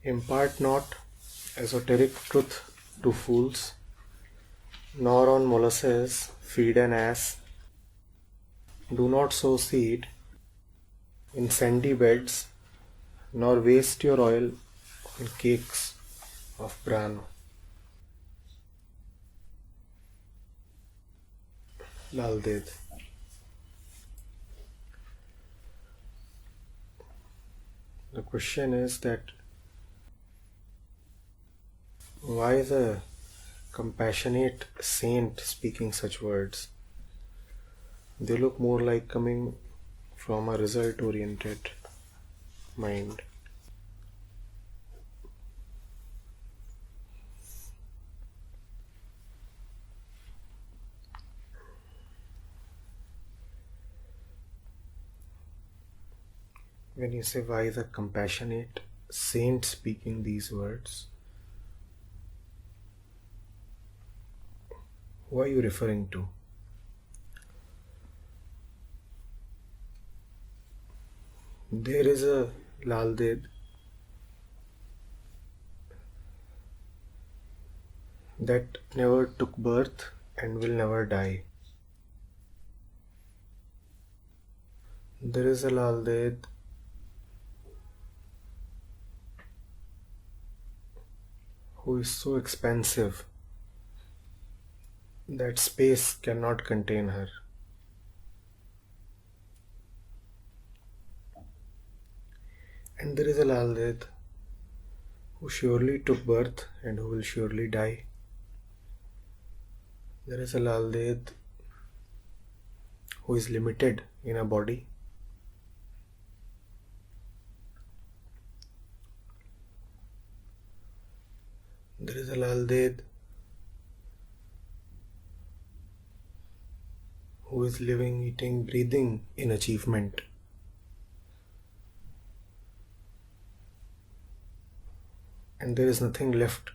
Impart not esoteric truth to fools, nor on molasses feed an ass. Do not sow seed in sandy beds, nor waste your oil on cakes of bran. Laldev. The question is that why is a compassionate saint speaking such words? They look more like coming from a result oriented mind. When you say why is a compassionate saint speaking these words, who are you referring to? There is a Laldev that never took birth and will never die. There is a Laldev who is so expansive that space cannot contain her. And there is a Laldev who surely took birth and who will surely die. There is a Laldev who is limited in a body. There is a Laldev who is living, eating, breathing in achievement. And there is nothing left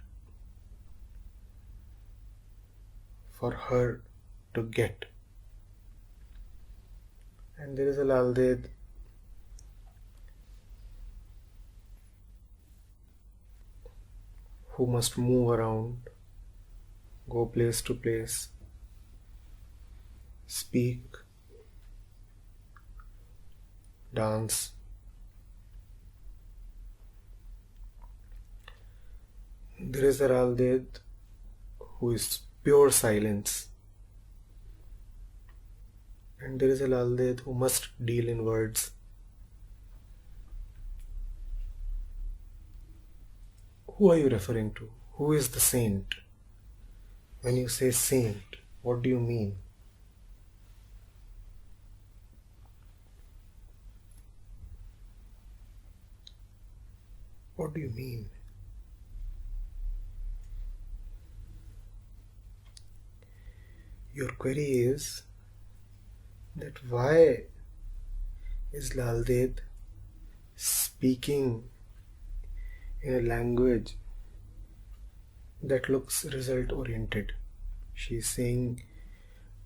for her to get. And there is a Laldev who must move around, go place to place, speak, dance. There is a Laldev who is pure silence. And there is a Laldev who must deal in words. Who are you referring to? Who is the saint? When you say saint, what do you mean? What do you mean? Your query is that why is Laldev speaking in a language that looks result oriented? She is saying,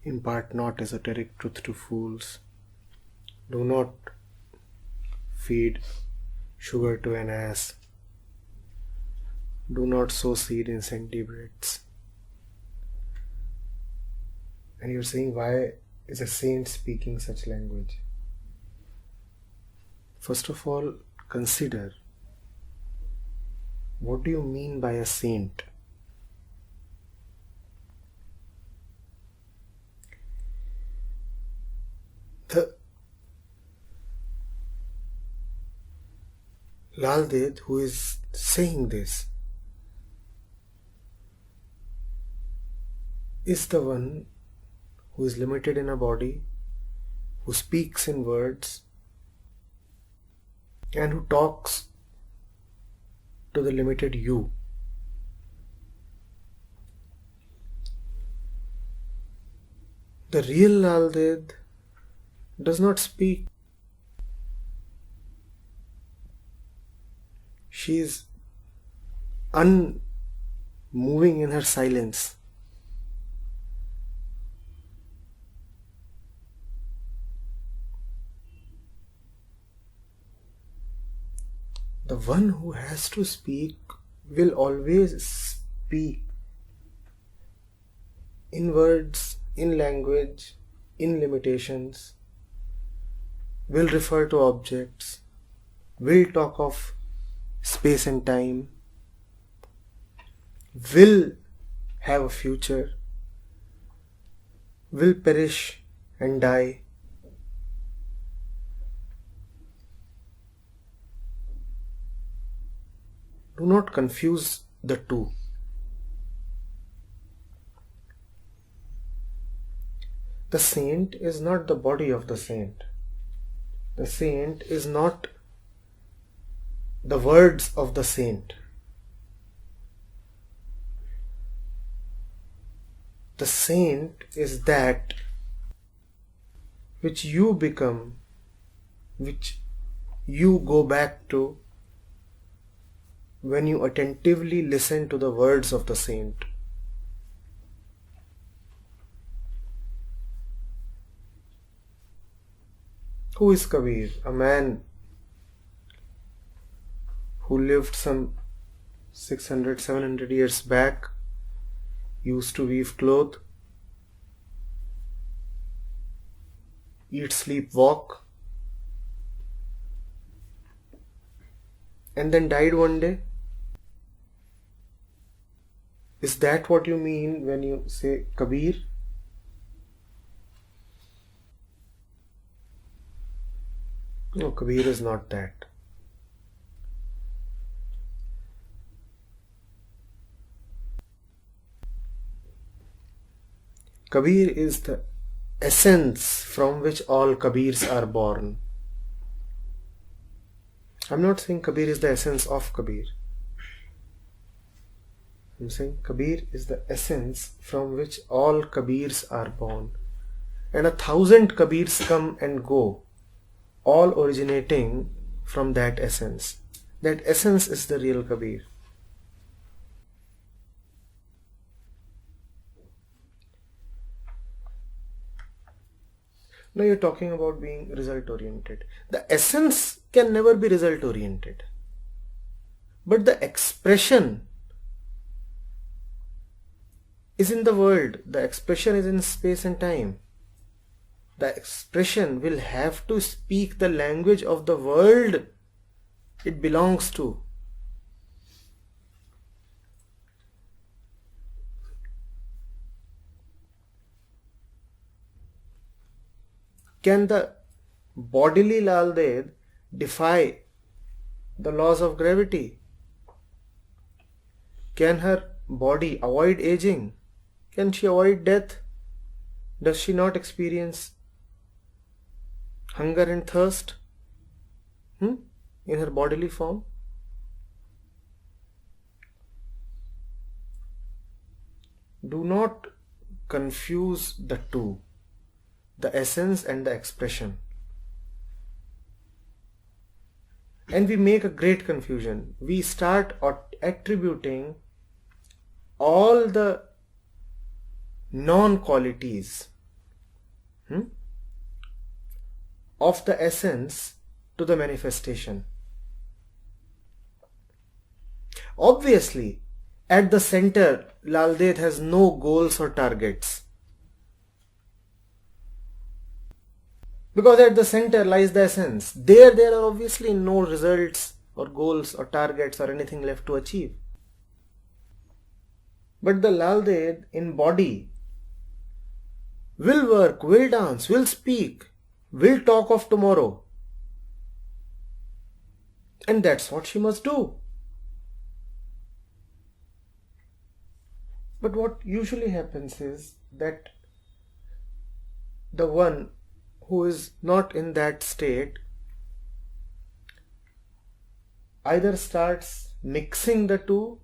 impart not esoteric truth to fools. Do not feed sugar to an ass. Do not sow seed in sandy beds. And you're saying, why is a saint speaking such language? First of all, consider, what do you mean by a saint? The Laldev who is saying this is the one who is limited in a body, who speaks in words, and who talks to the limited you. The real Laldev does not speak. She is unmoving in her silence. The one who has to speak will always speak in words, in language, in limitations, will refer to objects, will talk of space and time, will have a future, will perish and die. Do not confuse the two. The saint is not the body of the saint. The saint is not the words of the saint. The saint is that which you become, which you go back to when you attentively listen to the words of the saint. Who is Kabir? A man who lived some 600-700 years back, used to weave cloth, eat, sleep, walk, and then died one day. Is that what you mean when you say Kabir? No, Kabir is not that. Kabir is the essence from which all Kabirs are born. I'm not saying Kabir is the essence of Kabir. I'm saying Kabir is the essence from which all Kabirs are born. And 1,000 Kabirs come and go, all originating from that essence. That essence is the real Kabir. Now you're talking about being result oriented. The essence can never be result oriented. But the expression is in the world. The expression is in space and time. The expression will have to speak the language of the world it belongs to. Can the bodily Laldev defy the laws of gravity? Can her body avoid aging? Can she avoid death? Does she not experience hunger and thirst in her bodily form? Do not confuse the two, the essence and the expression. And we make a great confusion. We start attributing all the non-qualities of the essence to the manifestation. Obviously, at the center, Laldev has no goals or targets. Because at the center lies the essence. There are obviously no results or goals or targets or anything left to achieve. But the Laldev in body will work, will dance, will speak, will talk of tomorrow. And that's what she must do. But what usually happens is that the one who is not in that state either starts mixing the two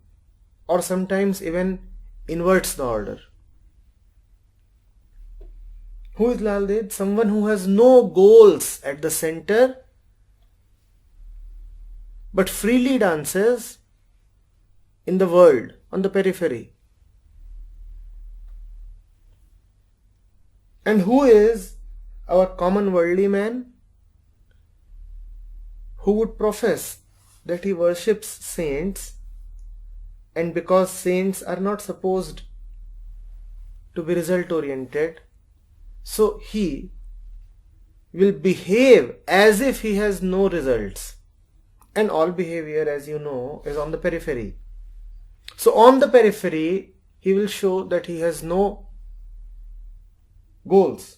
or sometimes even inverts the order. Who is Laldev? Someone who has no goals at the center but freely dances in the world, on the periphery. And who is our common worldly man? Who would profess that he worships saints, and because saints are not supposed to be result oriented, so he will behave as if he has no results. And all behavior, as you know, is on the periphery. So on the periphery, he will show that he has no goals.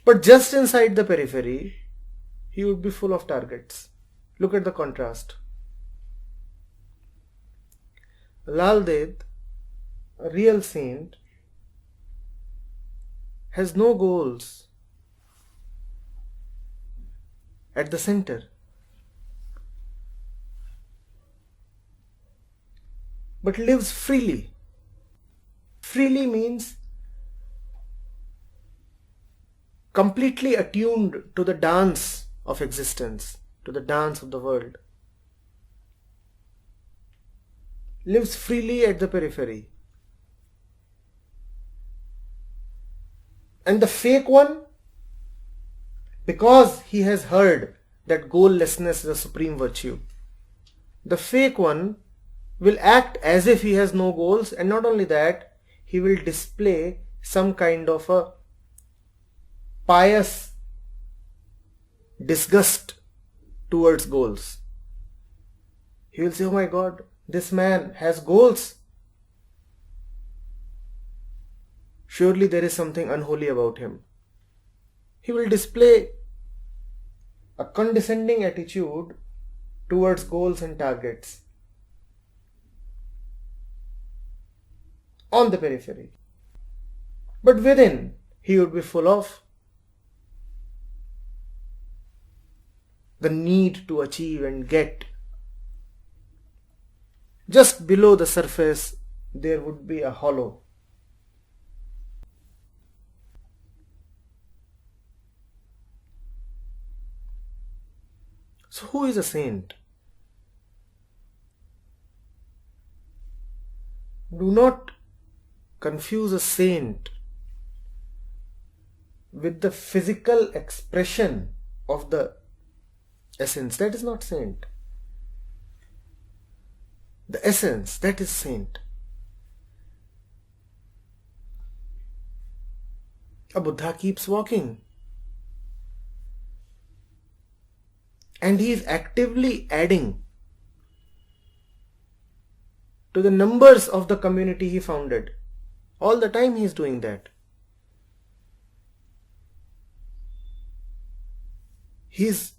But just inside the periphery, he would be full of targets. Look at the contrast. Laldet, a real saint, has no goals at the center. But lives freely. Freely means completely attuned to the dance of existence, to the dance of the world. Lives freely at the periphery. And the fake one, because he has heard that goal-lessness is a supreme virtue, the fake one will act as if he has no goals, and not only that, he will display some kind of a pious disgust towards goals. He will say, oh my God, this man has goals. Surely there is something unholy about him. He will display a condescending attitude towards goals and targets on the periphery. But within, he would be full of the need to achieve and get. Just below the surface, there would be a hollow. So who is a saint? Do not confuse a saint with the physical expression of the essence. That is not saint. The essence, that is saint. A Buddha keeps walking. And he is actively adding to the numbers of the community he founded. All the time he is doing that. He is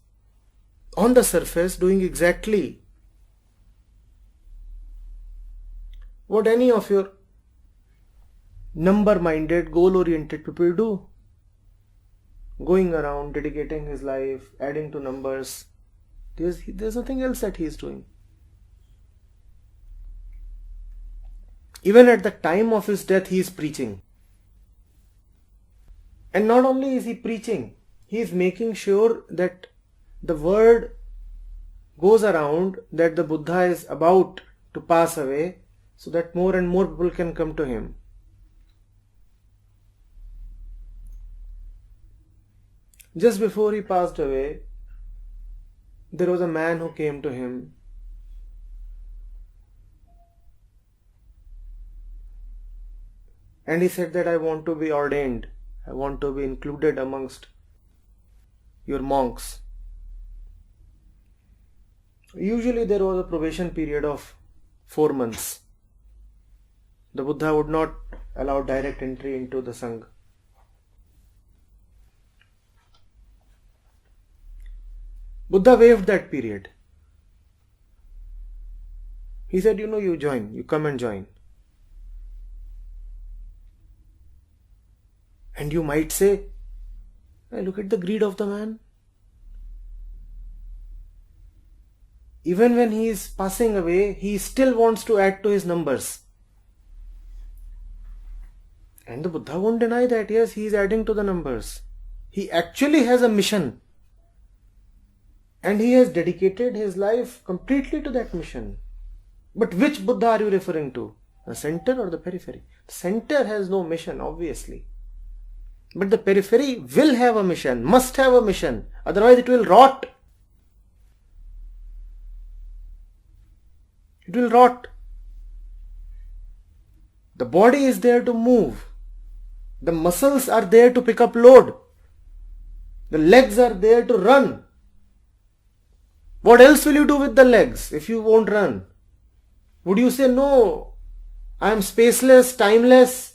on the surface doing exactly what any of your number-minded, goal-oriented people do. Going around, dedicating his life, adding to numbers. There's nothing else that he is doing. Even at the time of his death, he is preaching. And not only is he preaching, he is making sure that the word goes around that the Buddha is about to pass away, so that more and more people can come to him. Just before he passed away, there was a man who came to him and he said that I want to be ordained. I want to be included amongst your monks. Usually there was a probation period of 4 months. The Buddha would not allow direct entry into the Sangha. Buddha waived that period. He said, you join, you come and join. And you might say, hey, look at the greed of the man. Even when he is passing away, he still wants to add to his numbers. And the Buddha won't deny that, yes, he is adding to the numbers. He actually has a mission. And he has dedicated his life completely to that mission. But which Buddha are you referring to? The center or the periphery? The center has no mission, obviously. But the periphery will have a mission, must have a mission. Otherwise it will rot. It will rot. The body is there to move. The muscles are there to pick up load. The legs are there to run. What else will you do with the legs if you won't run? Would you say, no, I am spaceless, timeless,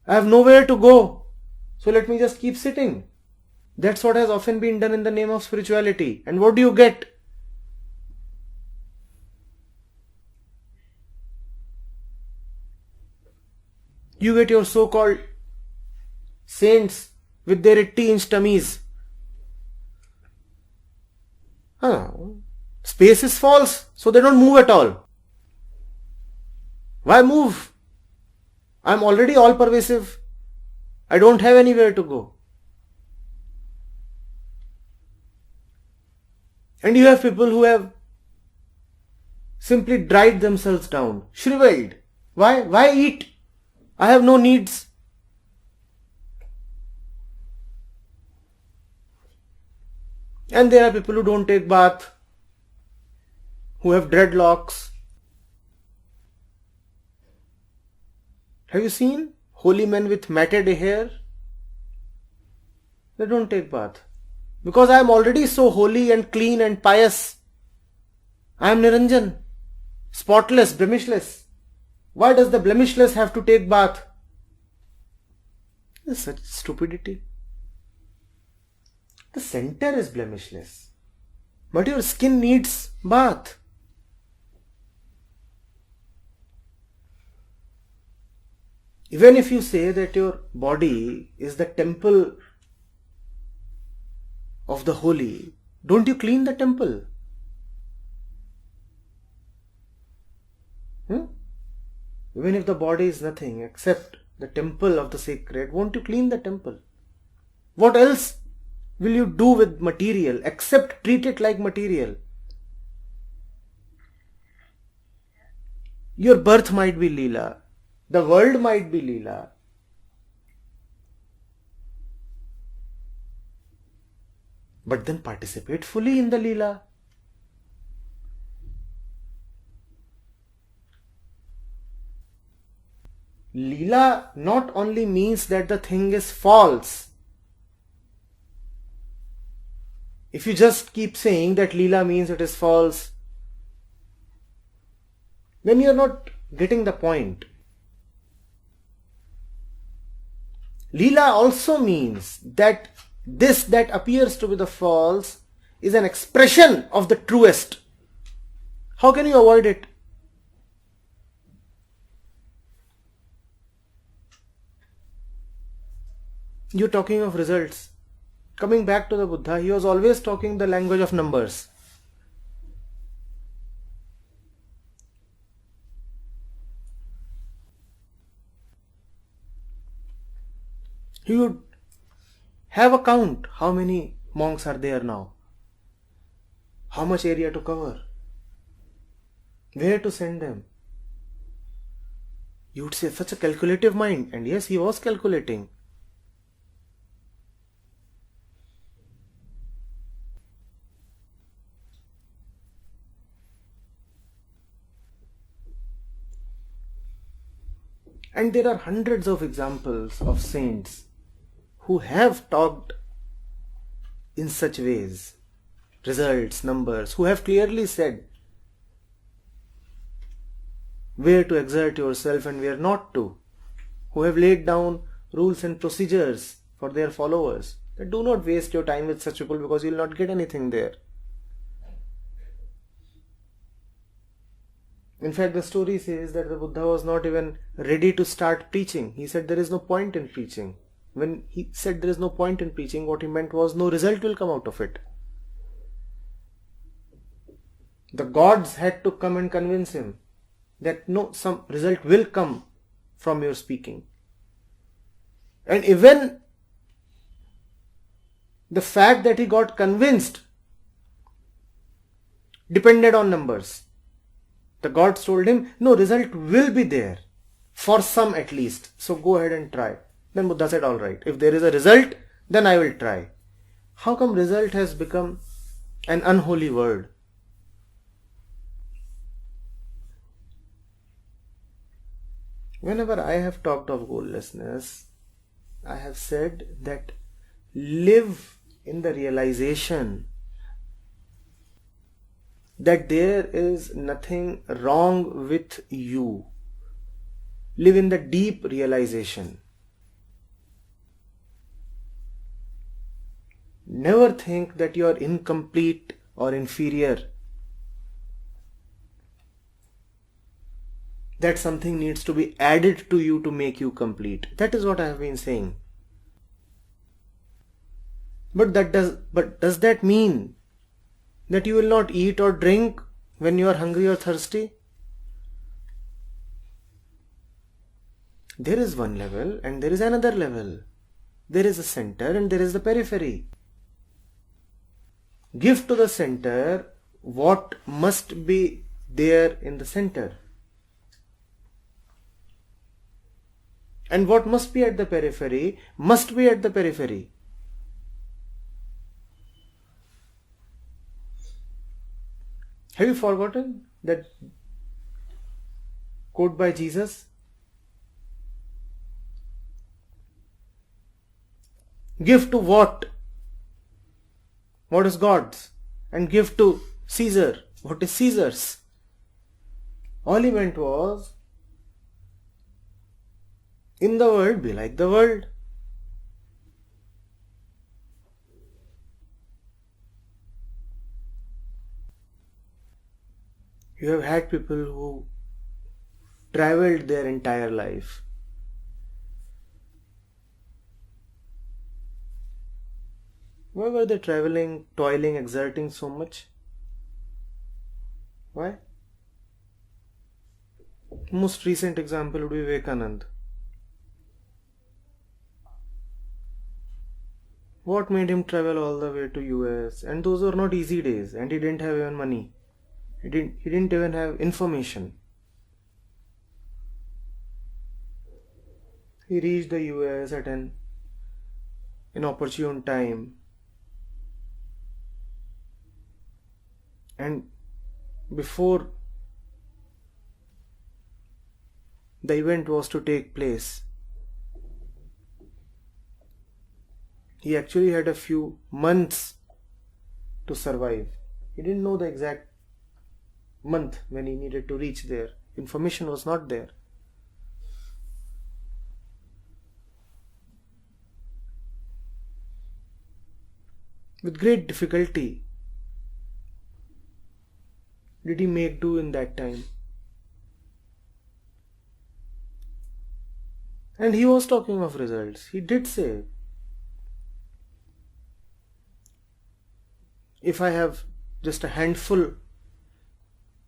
I have nowhere to go, so let me just keep sitting? That's what has often been done in the name of spirituality. And what do you get? You get your so-called saints with their 80-inch tummies. Space is false, so they don't move at all. Why move? I am already all-pervasive. I don't have anywhere to go. And you have people who have simply dried themselves down, shriveled. Why eat? I have no needs. And there are people who don't take bath, who have dreadlocks. Have you seen holy men with matted hair? They don't take bath. Because I am already so holy and clean and pious. I am Niranjan, spotless, blemishless. Why does the blemishless have to take bath? This is such stupidity. The center is blemishless, but your skin needs bath. Even if you say that your body is the temple of the holy, don't you clean the temple? Even if the body is nothing except the temple of the sacred, won't you clean the temple? What else will you do with material except treat it like material? Your birth might be Leela. The world might be Leela. But then participate fully in the Leela. Leela not only means that the thing is false. If you just keep saying that Leela means it is false, then you are not getting the point. Leela also means that this that appears to be the false is an expression of the truest. How can you avoid it? You're talking of results. Coming back to the Buddha, he was always talking the language of numbers. He would have a count. How many monks are there now? How much area to cover? Where to send them? You would say, such a calculative mind. And yes, he was calculating. And there are hundreds of examples of saints who have talked in such ways, results, numbers, who have clearly said where to exert yourself and where not to, who have laid down rules and procedures for their followers. That do not waste your time with such people because you will not get anything there. In fact, the story says that the Buddha was not even ready to start preaching. He said there is no point in preaching. When he said there is no point in preaching, what he meant was no result will come out of it. The gods had to come and convince him that no, some result will come from your speaking. And even the fact that he got convinced depended on numbers. The gods told him, no, result will be there. For some at least. So go ahead and try. Then Buddha said, alright, if there is a result, then I will try. How come result has become an unholy word? Whenever I have talked of goallessness, I have said that live in the realization that there is nothing wrong with you. Live in the deep realization. Never think that you are incomplete or inferior, that something needs to be added to you to make you complete. That is what I have been saying. But does that mean that you will not eat or drink when you are hungry or thirsty? There is one level and there is another level. There is a center and there is the periphery. Give to the center what must be there in the center. And what must be at the periphery must be at the periphery. Have you forgotten that quote by Jesus? Give to what? What is God's? And give to Caesar. What is Caesar's? All he meant was, in the world, be like the world. You have had people who traveled their entire life. Why were they traveling, toiling, exerting so much? Why? Most recent example would be Vivekananda. What made him travel all the way to US? And those were not easy days, and he didn't have even money. He didn't even have information. He reached the US at an inopportune time. And before the event was to take place, he actually had a few months to survive. He didn't know the exact month when he needed to reach there. Information was not there. With great difficulty did he make do in that time. And he was talking of results. He did say, if I have just a handful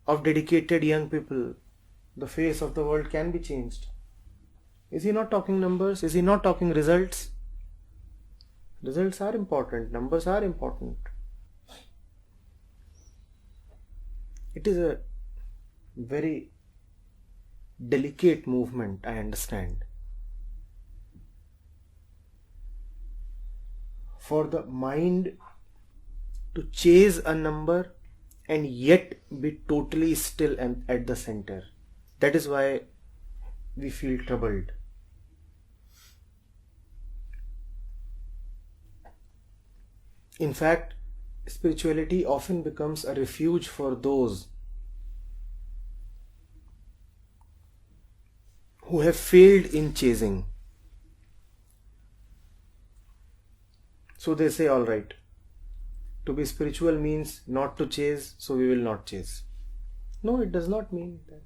of dedicated young people, the face of the world can be changed. Is he not talking numbers? Is he not talking results? Results are important. Numbers are important. It is a very delicate movement, I understand. For the mind to chase a number and yet be totally still and at the center. That is why we feel troubled. In fact, spirituality often becomes a refuge for those who have failed in chasing. So they say, all right, to be spiritual means not to chase, so we will not chase. No, it does not mean that.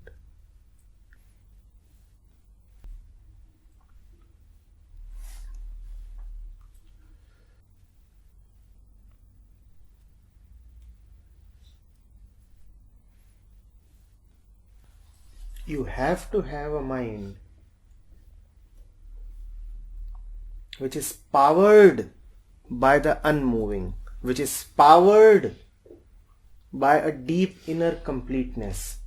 You have to have a mind which is powered by the unmoving, which is powered by a deep inner completeness.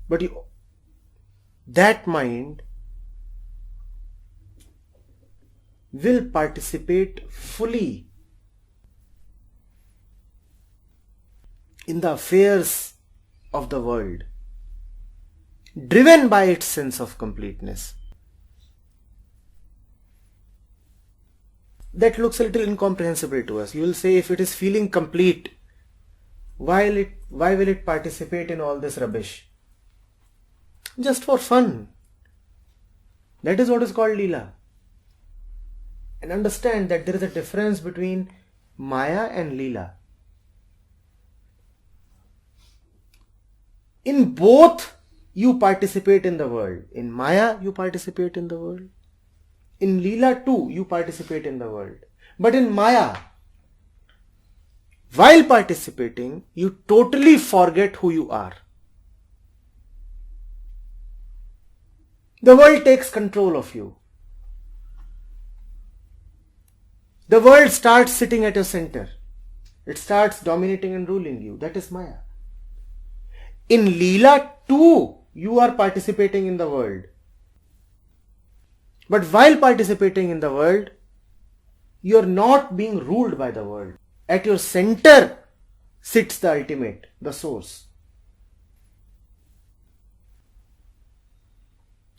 But that mind will participate fully in the affairs of the world, driven by its sense of completeness. That looks a little incomprehensible to us. You will say, if it is feeling complete, why will it participate in all this rubbish? Just for fun. That is what is called Leela. And understand that there is a difference between Maya and Leela. In both, you participate in the world. In Maya, you participate in the world. In Leela too, you participate in the world. But in Maya, while participating, you totally forget who you are. The world takes control of you. The world starts sitting at your center. It starts dominating and ruling you. That is Maya. In Leela too, you are participating in the world. But while participating in the world, you are not being ruled by the world. At your center sits the ultimate, the source.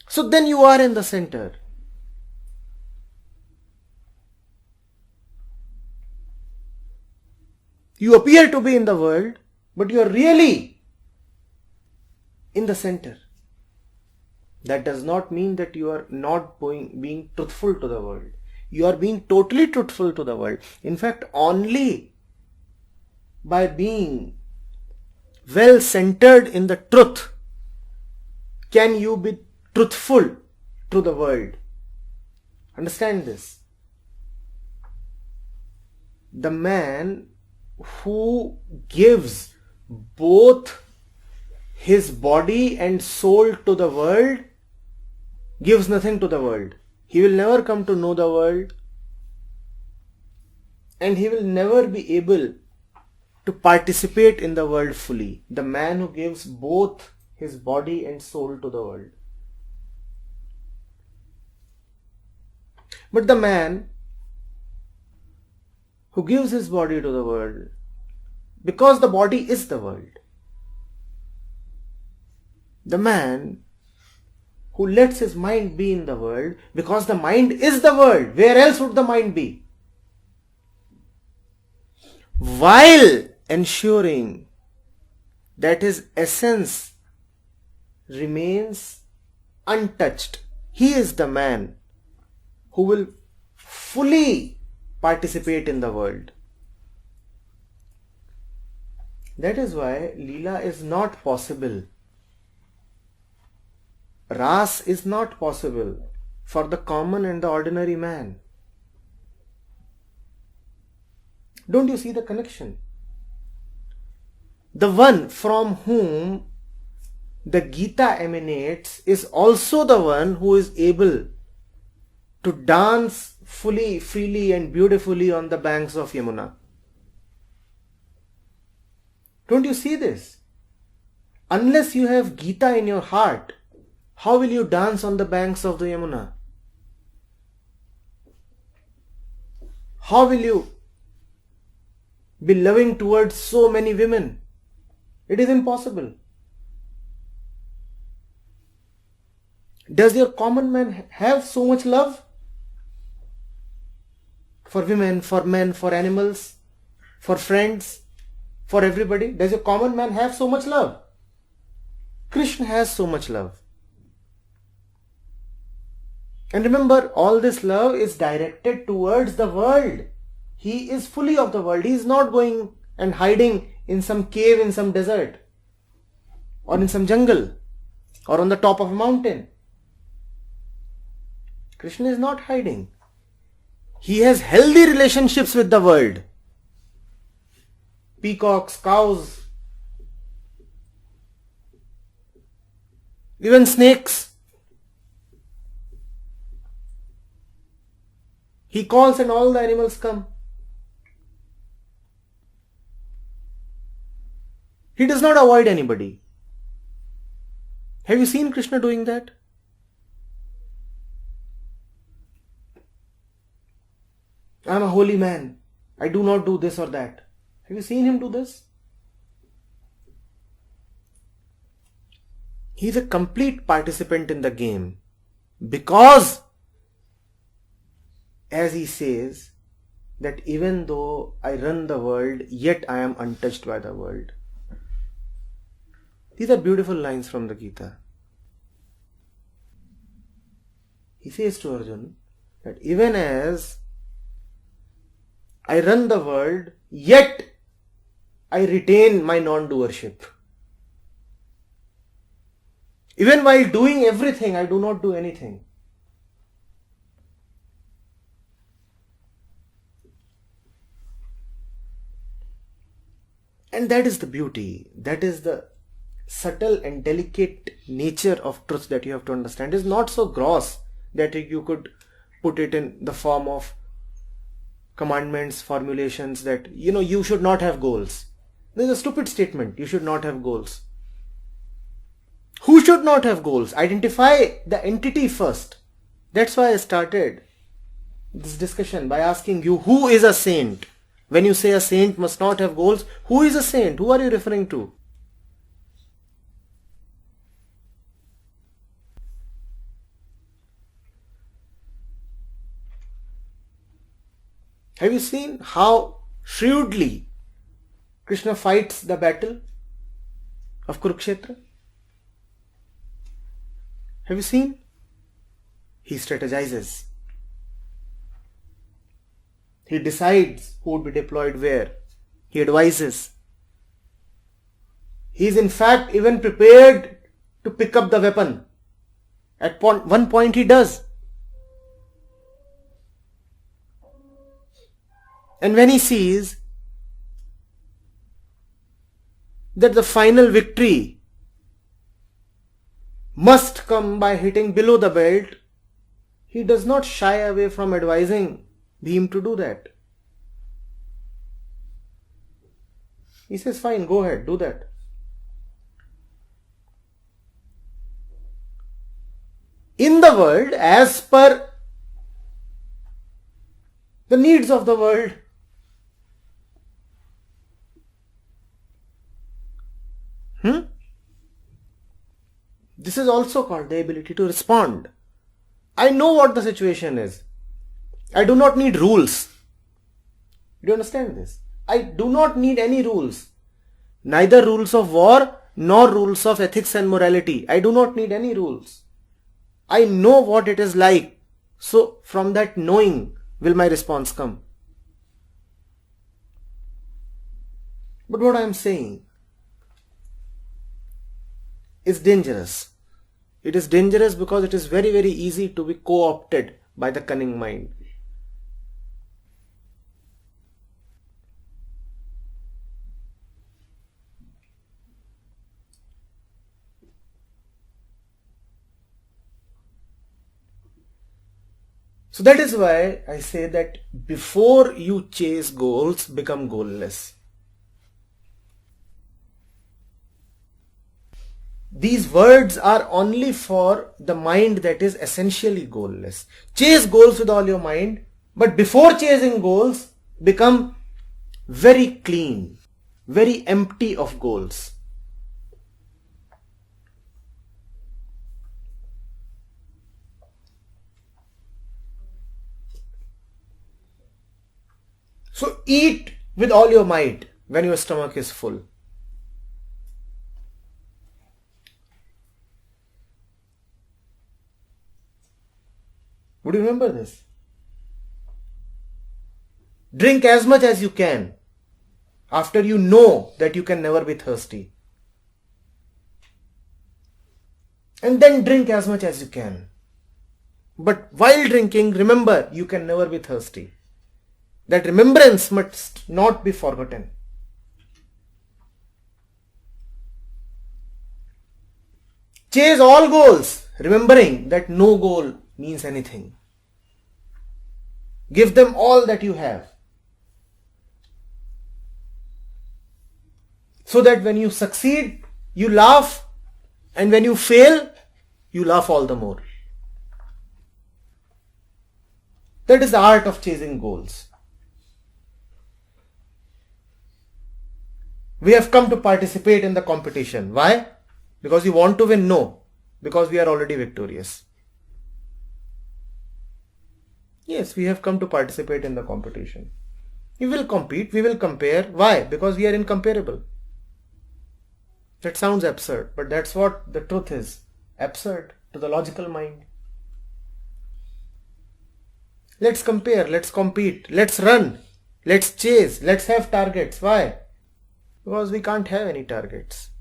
So then you are in the center. You appear to be in the world, but you are really in the center. That does not mean that you are not being truthful to the world. You are being totally truthful to the world. In fact, only by being well centered in the truth can you be truthful to the world. Understand this. The man who gives both his body and soul to the world gives nothing to the world. He will never come to know the world, and he will never be able to participate in the world fully. The man who gives both his body and soul to the world. But the man who gives his body to the world, because the body is the world, the man who lets his mind be in the world, because the mind is the world, where else would the mind be? While ensuring that his essence remains untouched, he is the man who will fully participate in the world. That is why Leela is not possible. Ras is not possible for the common and the ordinary man. Don't you see the connection? The one from whom the Gita emanates is also the one who is able to dance fully, freely and beautifully on the banks of Yamuna. Don't you see this? Unless you have Gita in your heart, how will you dance on the banks of the Yamuna? How will you be loving towards so many women? It is impossible. Does your common man have so much love? For women, for men, for animals, for friends, for everybody? Does your common man have so much love? Krishna has so much love. And remember, all this love is directed towards the world. He is fully of the world. He is not going and hiding in some cave in some desert or in some jungle or on the top of a mountain. Krishna is not hiding. He has healthy relationships with the world. Peacocks, cows, even snakes. He calls and all the animals come. He does not avoid anybody. Have you seen Krishna doing that? I am a holy man. I do not do this or that. Have you seen him do this? He is a complete participant in the game because, as he says, that even though I run the world, yet I am untouched by the world. These are beautiful lines from the Gita. He says to Arjuna that even as I run the world, yet I retain my non-doership. Even while doing everything, I do not do anything. And that is the beauty. That is the subtle and delicate nature of truth that you have to understand. It is not so gross that you could put it in the form of commandments, formulations that, you should not have goals. This is a stupid statement. You should not have goals. Who should not have goals? Identify the entity first. That's why I started this discussion by asking you, who is a saint? When you say a saint must not have goals, who is a saint? Who are you referring to? Have you seen how shrewdly Krishna fights the battle of Kurukshetra? Have you seen? He strategizes. He decides who would be deployed where. He advises. He is in fact even prepared to pick up the weapon. At one point he does. And when he sees that the final victory must come by hitting below the belt, he does not shy away from advising Bhim to do that. He says, fine, go ahead, do that. In the world, as per the needs of the world, this is also called the ability to respond. I know what the situation is. I do not need rules. Do you understand this? I do not need any rules. Neither rules of war nor rules of ethics and morality. I do not need any rules. I know what it is like. So from that knowing will my response come. But what I am saying is dangerous. It is dangerous because it is very, very easy to be co-opted by the cunning mind. So that is why I say that before you chase goals, become goalless. These words are only for the mind that is essentially goalless. Chase goals with all your mind, but before chasing goals, become very clean, very empty of goals. So eat with all your might when your stomach is full. Would you remember this? Drink as much as you can after you know that you can never be thirsty. And then drink as much as you can. But while drinking, remember you can never be thirsty. That remembrance must not be forgotten. Chase all goals, remembering that no goal means anything. Give them all that you have. So that when you succeed, you laugh, and when you fail, you laugh all the more. That is the art of chasing goals. We have come to participate in the competition. Why? Because you want to win? No. Because we are already victorious. Yes, we have come to participate in the competition. We will compete, we will compare. Why? Because we are incomparable. That sounds absurd, but that's what the truth is. Absurd to the logical mind. Let's compare, let's compete, let's run, let's chase, let's have targets. Why? Because we can't have any targets.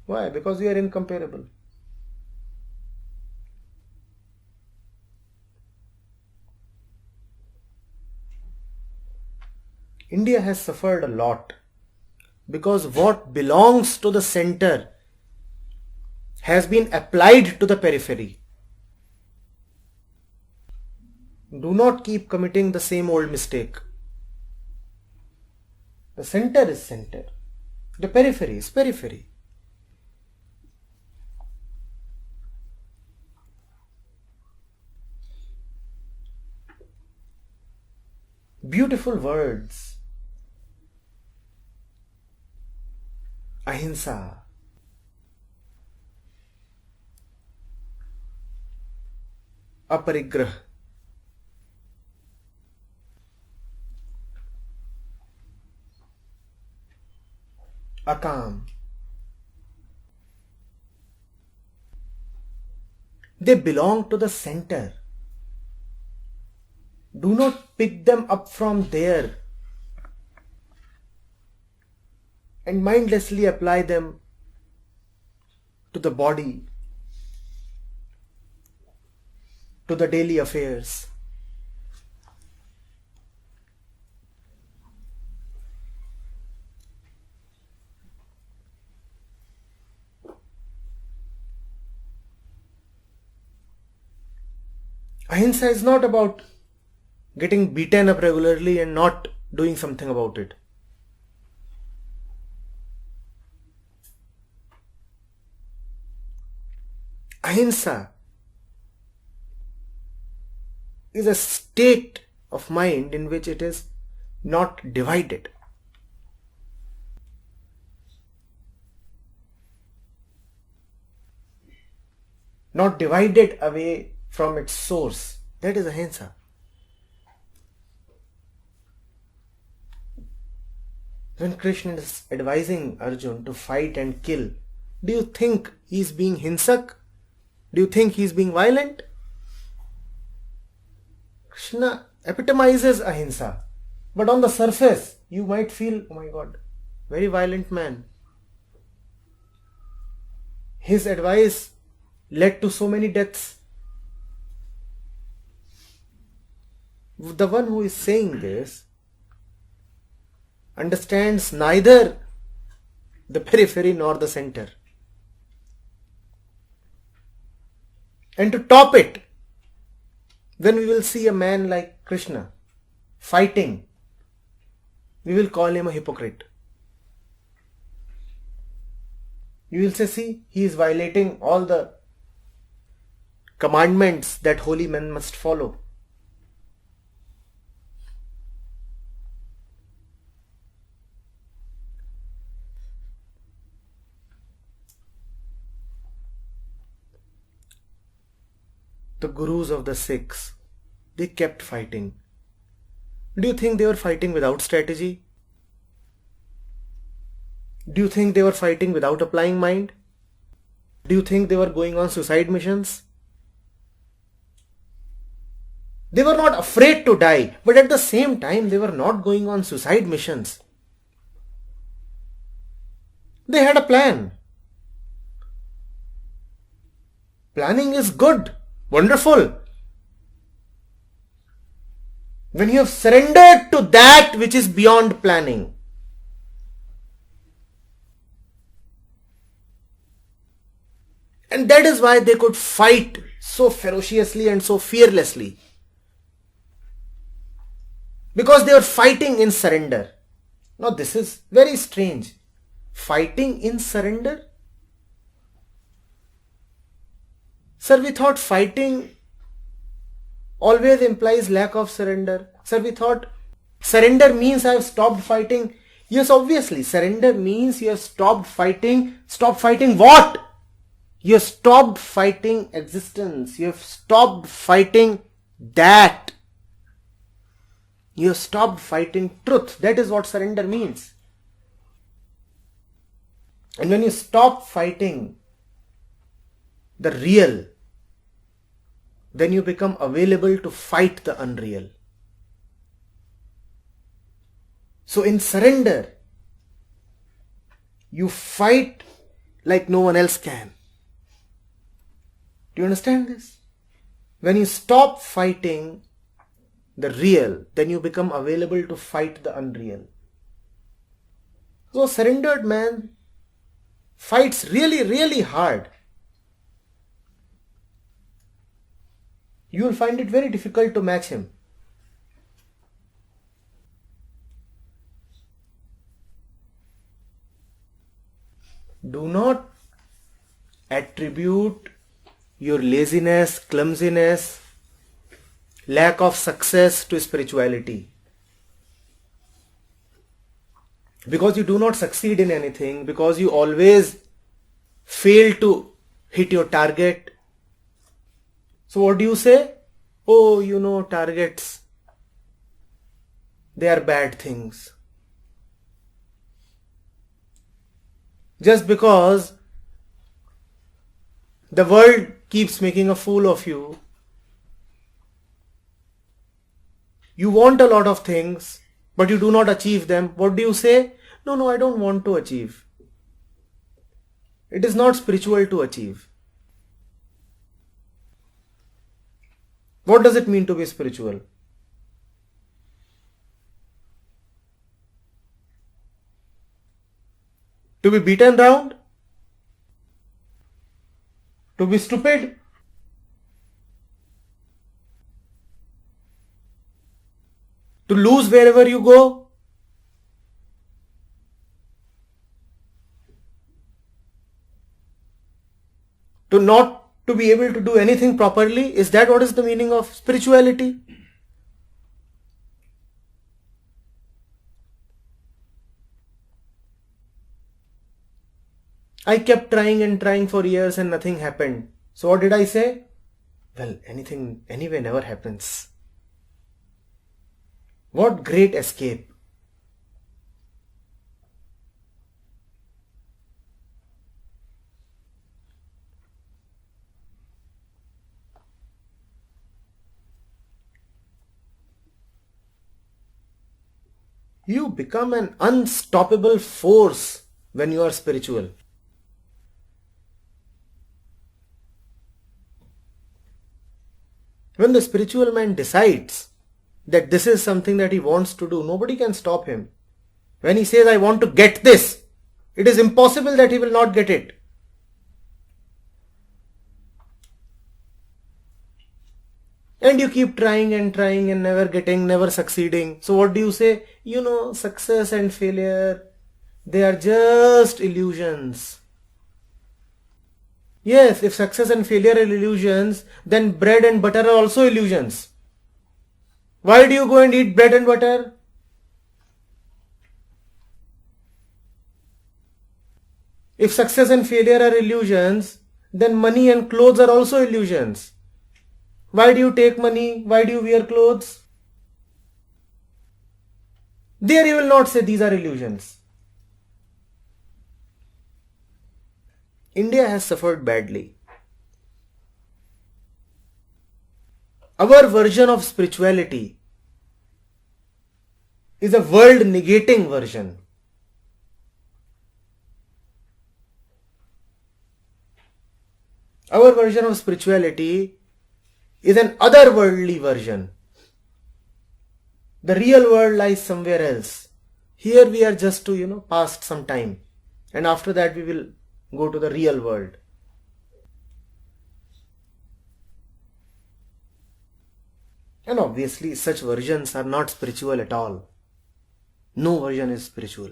Why? Because we are incomparable. India has suffered a lot because what belongs to the center has been applied to the periphery. Do not keep committing the same old mistake. The center is center. The periphery is periphery. Beautiful words. Ahimsa. Aparigrah. Akam. They belong to the center. Do not pick them up from there and mindlessly apply them to the body, to the daily affairs. Ahimsa is not about getting beaten up regularly and not doing something about it. Ahimsa is a state of mind in which it is not divided. Not divided away from its source. That is ahimsa. When Krishna is advising Arjun to fight and kill, do you think he is being hinsak? Do you think he is being violent? Krishna epitomizes ahimsa. But on the surface, you might feel, oh my God, very violent man. His advice led to so many deaths. The one who is saying this understands neither the periphery nor the center. And to top it, when we will see a man like Krishna fighting, we will call him a hypocrite. You will say, see, he is violating all the commandments that holy men must follow. The gurus of the Sikhs, they kept fighting. Do you think they were fighting without strategy? Do you think they were fighting without applying mind? Do you think they were going on suicide missions? They were not afraid to die, but at the same time they were not going on suicide missions. They had a plan. Planning is good. Wonderful. When you have surrendered to that which is beyond planning. And that is why they could fight so ferociously and so fearlessly. Because they were fighting in surrender. Now this is very strange. Fighting in surrender? Sir, we thought fighting always implies lack of surrender. Sir, we thought surrender means I have stopped fighting. Yes, obviously, surrender means you have stopped fighting. Stop fighting what? You have stopped fighting existence. You have stopped fighting that. You have stopped fighting truth. That is what surrender means. And when you stop fighting the real, then you become available to fight the unreal. So in surrender, you fight like no one else can. Do you understand this? When you stop fighting the real, then you become available to fight the unreal. So a surrendered man fights really, really hard. You will find it very difficult to match him. Do not attribute your laziness, clumsiness, lack of success to spirituality. Because you do not succeed in anything, because you always fail to hit your target. So what do you say? Oh, targets, they are bad things. Just because the world keeps making a fool of you, you want a lot of things, but you do not achieve them. What do you say? No, I don't want to achieve. It is not spiritual to achieve. What does it mean to be spiritual? To be beaten down? To be stupid? To lose wherever you go? To not to be able to do anything properly? Is that what is the meaning of spirituality? I kept trying and trying for years and nothing happened. So what did I say? Well, anything anyway never happens. What great escape. You become an unstoppable force when you are spiritual. When the spiritual man decides that this is something that he wants to do, nobody can stop him. When he says, I want to get this, it is impossible that he will not get it. And you keep trying and trying and never getting, never succeeding. So what do you say? Success and failure, they are just illusions. Yes, if success and failure are illusions, then bread and butter are also illusions. Why do you go and eat bread and butter? If success and failure are illusions, then money and clothes are also illusions. Why do you take money? Why do you wear clothes? There you will not say these are illusions. India has suffered badly. Our version of spirituality is a world negating version. Our version of spirituality is an otherworldly version. The real world lies somewhere else. Here we are just to, pass some time. And after that we will go to the real world. And obviously such versions are not spiritual at all. No version is spiritual.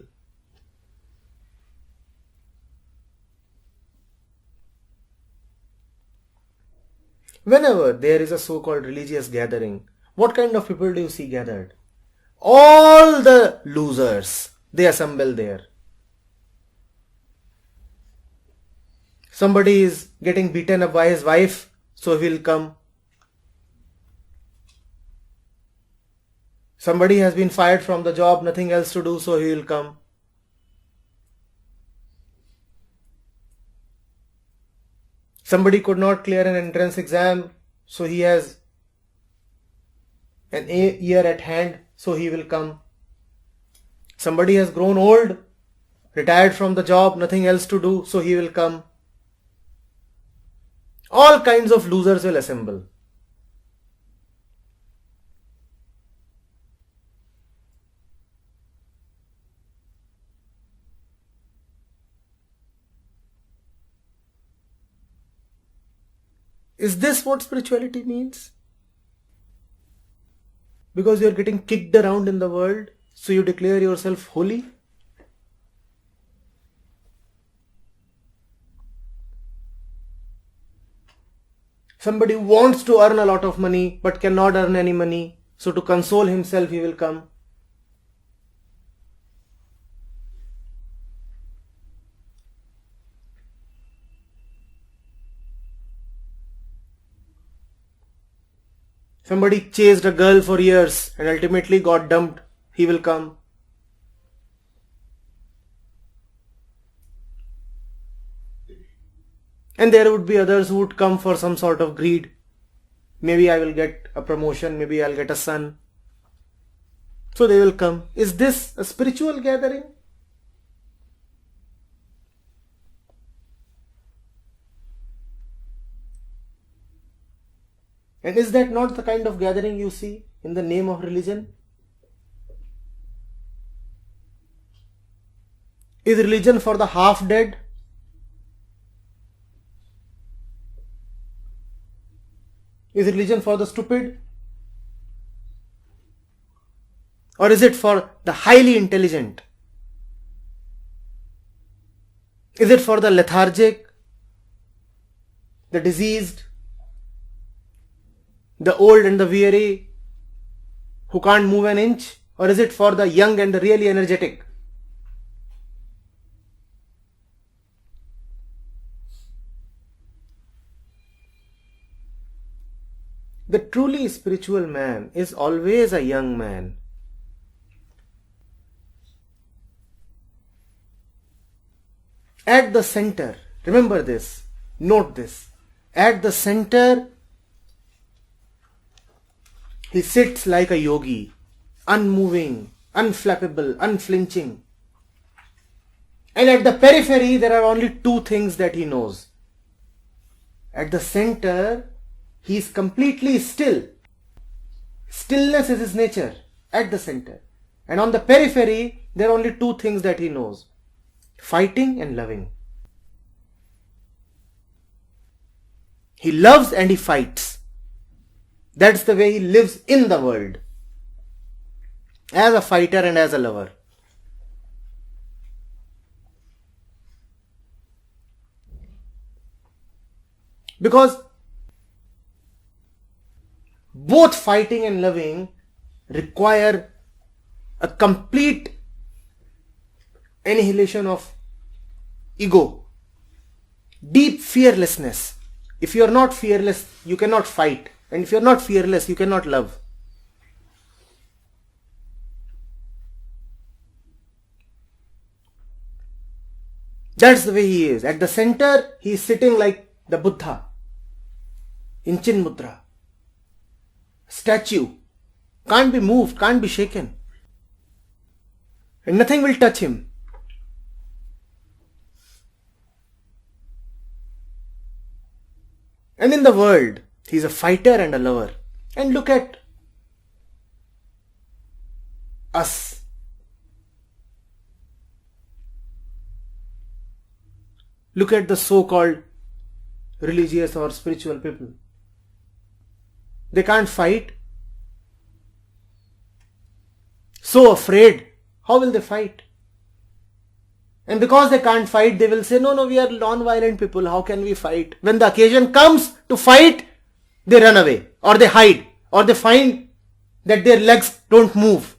Whenever there is a so-called religious gathering, what kind of people do you see gathered? All the losers, they assemble there. Somebody is getting beaten up by his wife, so he will come. Somebody has been fired from the job, nothing else to do, so he will come. Somebody could not clear an entrance exam, so he has an year at hand, so he will come. Somebody has grown old, retired from the job, nothing else to do, so he will come. All kinds of losers will assemble. Is this what spirituality means? Because you are getting kicked around in the world, so you declare yourself holy? Somebody wants to earn a lot of money but cannot earn any money, so to console himself he will come. Somebody chased a girl for years and ultimately got dumped, he will come. And there would be others who would come for some sort of greed. Maybe I will get a promotion, maybe I'll get a son. So they will come. Is this a spiritual gathering? And is that not the kind of gathering you see in the name of religion? Is religion for the half dead? Is religion for the stupid? Or is it for the highly intelligent? Is it for the lethargic, the diseased, the old and the weary, who can't move an inch? Or is it for the young and the really energetic? The truly spiritual man is always a young man. At the center, remember this, note this, at the center he sits like a yogi, unmoving, unflappable, unflinching. And at the periphery there are only two things that he knows. At the center he is completely still. Stillness is his nature at the center. And on the periphery, there are only two things that he knows: fighting and loving. He loves and he fights. That's the way he lives in the world, as a fighter and as a lover. Because both fighting and loving require a complete annihilation of ego, deep fearlessness. If you are not fearless, you cannot fight. And if you are not fearless, you cannot love. That's the way he is. At the center, he is sitting like the Buddha in Chin Mudra. Statue. Can't be moved, can't be shaken. And nothing will touch him. And in the world, he is a fighter and a lover. And look at us. Look at the so-called religious or spiritual people. They can't fight. So afraid. How will they fight? And because they can't fight, they will say, no, we are non-violent people. How can we fight? When the occasion comes to fight, they run away, or they hide, or they find that their legs don't move.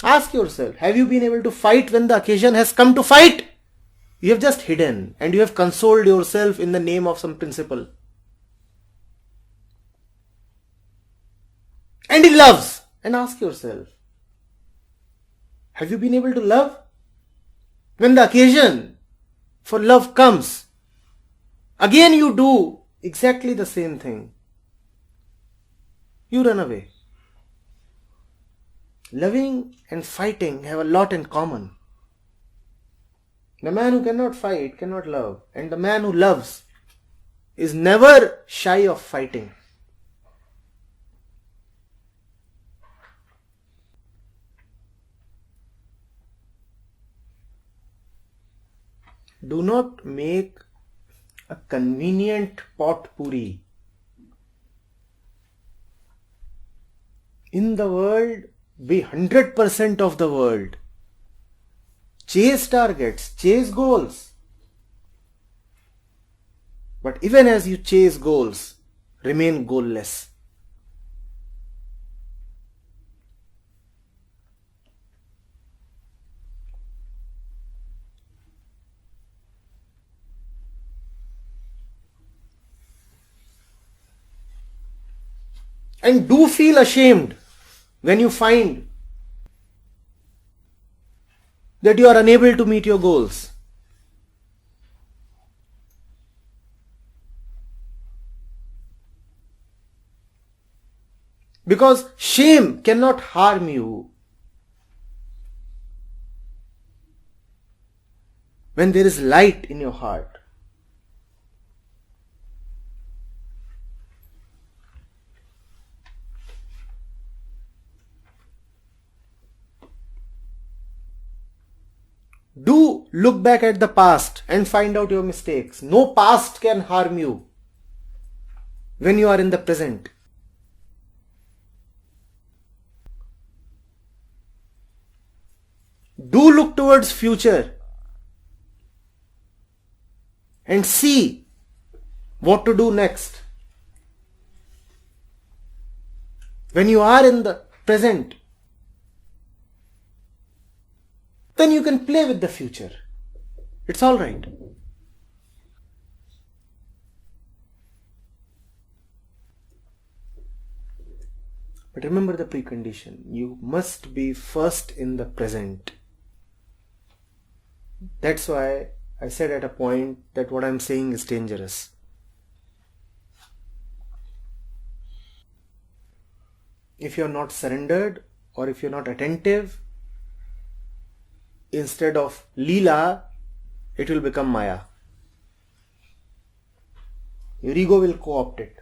Ask yourself, have you been able to fight when the occasion has come to fight? You have just hidden and you have consoled yourself in the name of some principle. And he loves. And ask yourself, have you been able to love? When the occasion for love comes, again you do exactly the same thing. You run away. Loving and fighting have a lot in common. The man who cannot fight cannot love, and the man who loves is never shy of fighting. Do not make a convenient potpourri. In the world, be 100% of the world. Chase targets, chase goals. But even as you chase goals, remain goalless. And do feel ashamed when you find that you are unable to meet your goals. Because shame cannot harm you when there is light in your heart. Do look back at the past and find out your mistakes. No past can harm you when you are in the present. Do look towards future and see what to do next. When you are in the present, then you can play with the future. It's all right. But remember the precondition. You must be first in the present. That's why I said at a point that what I'm saying is dangerous. If you're not surrendered or if you're not attentive, instead of Leela, it will become Maya. Your ego will co-opt it.